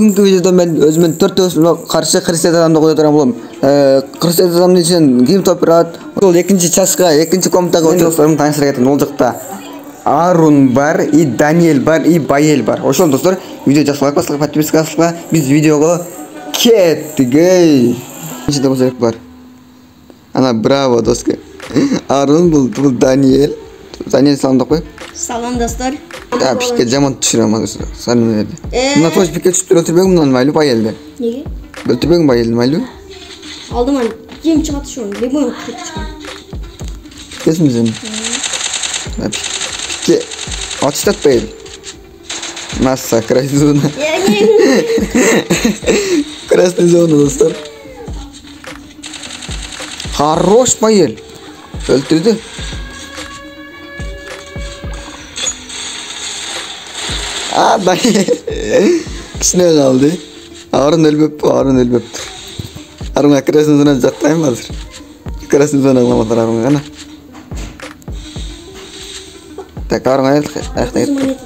Бүгүнкү видеодо мен өзүмөн 4 каршы христиан адамды кое турган болом. Христиан адамдын ичинен ким топурат? Ошол экинчи часка, экинчи комнатага досторум тааныштыра кетем. Ол жакта Арун бар, и Даниэль бар, и Баэль бар. Ошол достор, видео жакшылап, подписка кылсаңыздар, биз видеого кеттик. Ичинде болсо бар. Ана браво достор. Арун бул Даниэль. Даниэль салам деп кой. Салам достор. Ya pişke zaman düşürüyorum arkadaşlar. Sarı nerede? Buna toş pişke çıktı ötürbeğim bundan maylı bayıldı. Nege? Ötürbeğim bayıldı maylı. Aldım ben. Yem çıkarttı şu an. Bir bunu kırıp çıkan. Kesin mi senin? Ya pişke atıştat bayıldı. Massa krasny zona. Krasny zona dostlar. Хорош bayıl. Öldürdü. Dayı. Kişine kaldı. Arun ölbep bu, Arun ölbeptir. Arun'a krasny zona jatlayım hazır. Krasny zona anlamadılar Arun'a kana. Tak Arun'a ayakta gitti.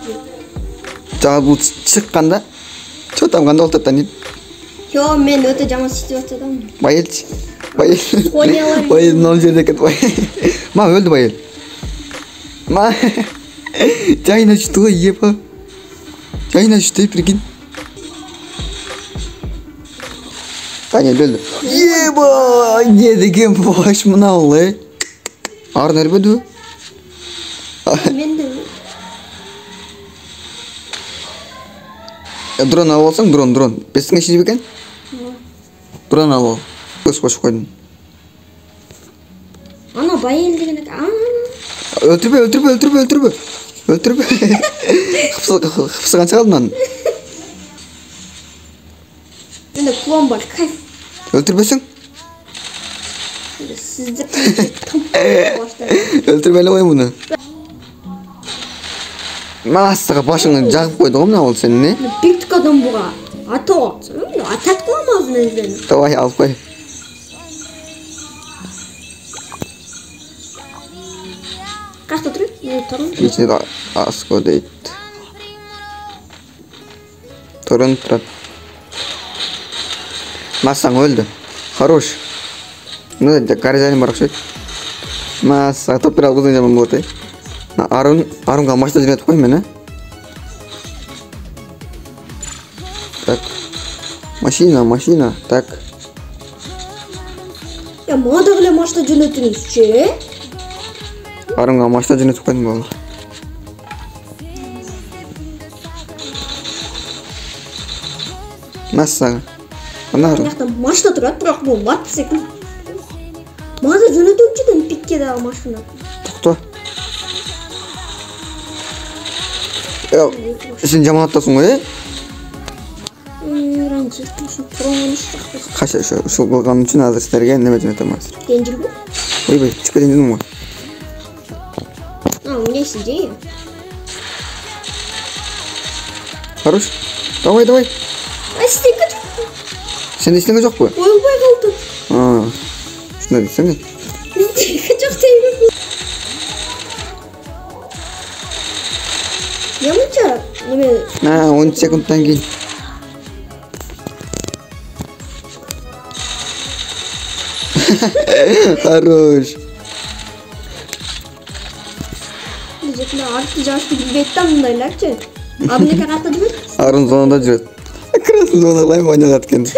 Jağı bu çıkkanda, çoğutamganda oltattan deyip. Yo, men öte jamon situatsiyada. Bayıl. Bayıl nol jerde ket bayıl. Ma öldü bayıl. Ma. Jayına çıktı yiyip ha. Jayına çıktı prigin. Daniel öldü. Yeba! Yedigen boş mu ne oldu? Arun nerede? Men de. Drone alып алсаң, drone. Бесіңе шейін бекен? Drone алып ал. Көз қошып қойдың. Ана Баэль деген Өлтірбе. Қыпсыған шығалдың аны. Менде клон бар, кайф. Өлтірбесің? Сізді Өлтірбелі қой мұны. Массаға башыңды жағып қойды ғой мына ол сенің не? Биктік адам бұға ата оғатсың. Атат қоламаз мен. Давай алып қой. Қақта тұрып? Кешінде асқо дейді. Тұрын тұрат. Массаң өлді. Хорош. Гаражайын бар ұқсайды. Массаға топпер алғызын жаман болады. Арунға машина жөнетіп қой мен, Так. Машина. Так. Я мадағылы машина жөнетіңіз, че? Арунға машина жөнетіп қойдың болды. Массаға. Ана Арун. Машина тұрады, бірақ бұл мотоцикл. Мада жөнетіңізден пиккедағы машина. Тоқта. Сен жаман аттасың ғой, Қаша шыл қылған үшін азыр сіздерге неме жөнетем азыр. Денжіл бұл? Ойбай, чыққа денжілдің ғой. Несі дейін? Хорош. Давай. Стенка жоқ. Сенде стенка жоқ қой? Ойбай қалды. Шына дейсің не? Стенка жоқ дейін. Ямынша? 10 секундтан кейін. Хорош. Diyecekler artık yaşlı bilbetten bundaylar ki. Abi ne kadar da değil? Arun zonunda жүреді. Krasny zona лайм ойнап кеткен.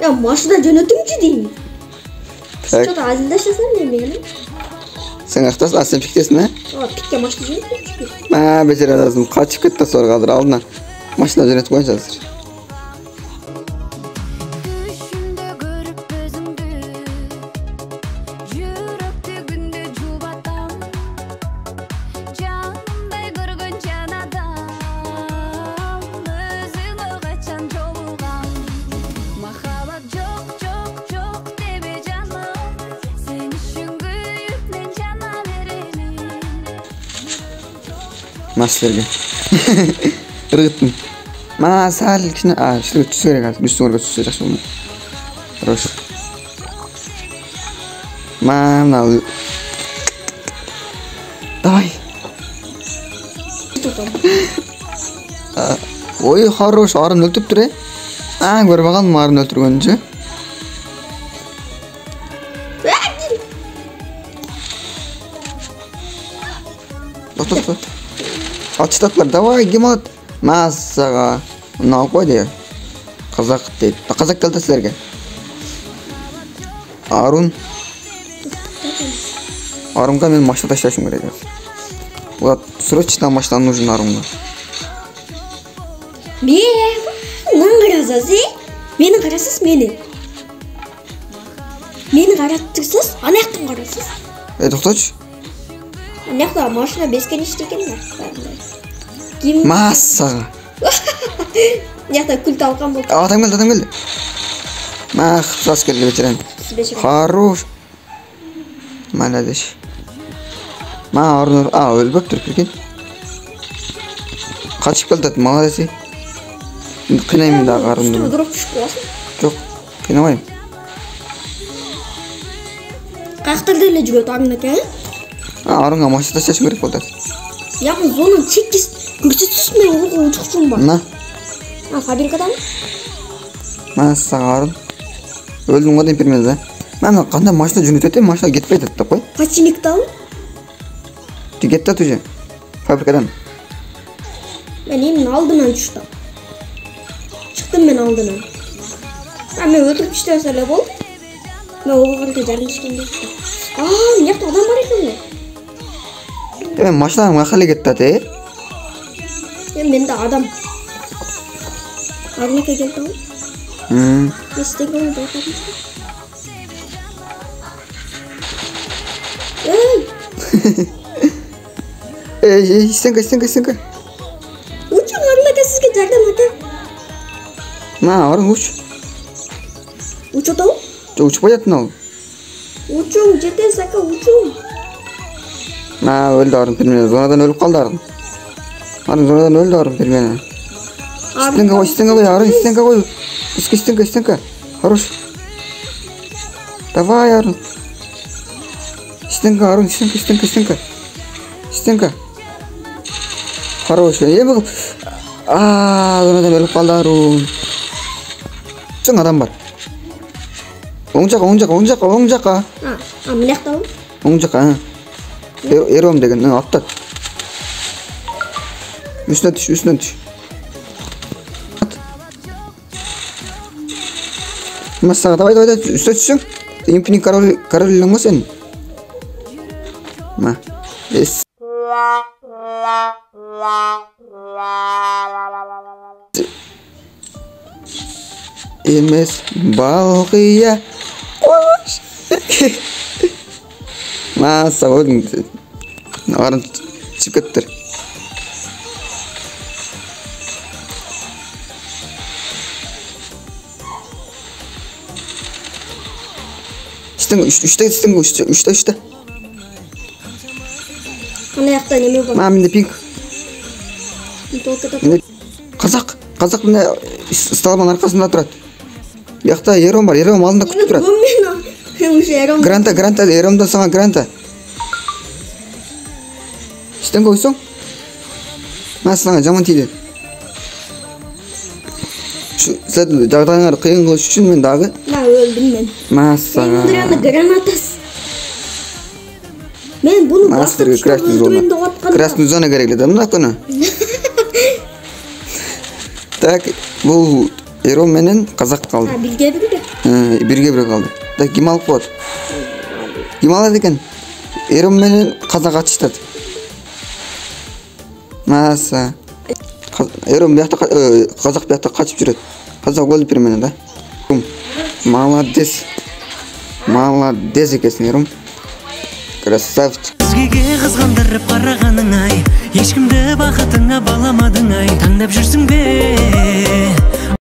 Ya maçta yönetimci değil mi? Так. Çok azildaşasın ne mi? Сен ақтасың, сен пиктесің, Pikte maçta yönetimci. Бечара адамсың, қачып кетті сор қазір алдына. Машина жөнетіп қойыншы қазір. Maçlarga. Irg'itdim. Mana sal kishni, tushga tushsa kerak hozir. Üstüne tushsa yaxshi bo'lmaydi. Xo'sh. Mana Давай. Ой, хорош, арын өлтүрүп тур, көрүп калдым арын өлтүргөнүнчү. Токтот. Ачтатлар, давай, ким алат? Массага. Мына алып кой дейт. Казак дейт. Казак келди силерге. Арунга мен машина ташташым керек. Вот, срочно машина нужен Арунга. Мени карасыз, мени карап турсуз, анаяктан карасыз. Токточу. Анакта машина бесконечный экен да. Массага. Анакта күл талкан болду. Адам келди. Сас келди вечерен. Хорош. Молодец. Арун, өлбөптүр кирген. Качып келди, молодец. Кынайм да Арунду. Дроп түшүп каласың. Жок, кыйнабайм. Каяктарда эле жүрөт Арун ака? Арунга машина ташташым керек болду. Якын зонун чеккис көрсөтсүз мен улуу учукчум бар. Мына. Фабрикадан. Сага Арун. Өлдүң го деп бермедиз, Мен кандай машина жөнөтөт, машина кетпей атат деп кой. Качиникти ал? Кетти уже. Фабрикадан. Мен эмне алдынан чыктым. Мен алдынан. Мен өтүрүп иштесе эле болду. Мен оголорго жарымдашкан деп. Мынакта адам бар экен. Машинанын каяка кетти, Менде адам. Арнеке келди ал. Эстеген байкадым. Стенка. Учун Арнеке сизге жардам эте. Арун уч. Учутабы? Учпай жатты ал. Учуң, жете сака учуң. Өлдү Арун пермене. Зонадан өлүп калды Арун. Зонадан өлдү Арун пермене. Стенка кой, Арун, стенка кой. Стенка. Хорош. Давай, Арун. Стенка, Арун, стенка. Хорош. Зонадан өлүп калды Арун. Адам бар. Оң жака. Мынактабы? Оң жака. Эром деген аттат. Үстүнө түш. Массага давай, үстүнө түшсүң. Импини король сен. Эмес балкыя. Массага өлдүң. Арун чыгып кеттир. Üçte. Анаяқта неме бар? Менде пинг. Казак мына столбан аркасында турат. Бияқта Ером бар, Ером алдында күтүп турат. Гранта, Еромдон сага гранта. Иштен койсоң? Сага жаман тийди. Сен жагдайыңарды кыйын кылыш үчүн мен дагы. Өлдүм мен. Сага. Гранатас. Мен буну башкы красный зона керек эле мына күнү. Так, бул Ером менен казак калды. Бирге калды. Так, ким алып коет? Ким алат экен? Ером менен казак ачыштат. Ером биякта, казак биякта качып жүрөт. Казак өлүп берменен да. Молодец экенсиң, Ером. Красавчик. Өзгеге кызгандырып караганың ай, эч кимди бакытыңа баламадың ай, таңдап жүрсүң бе?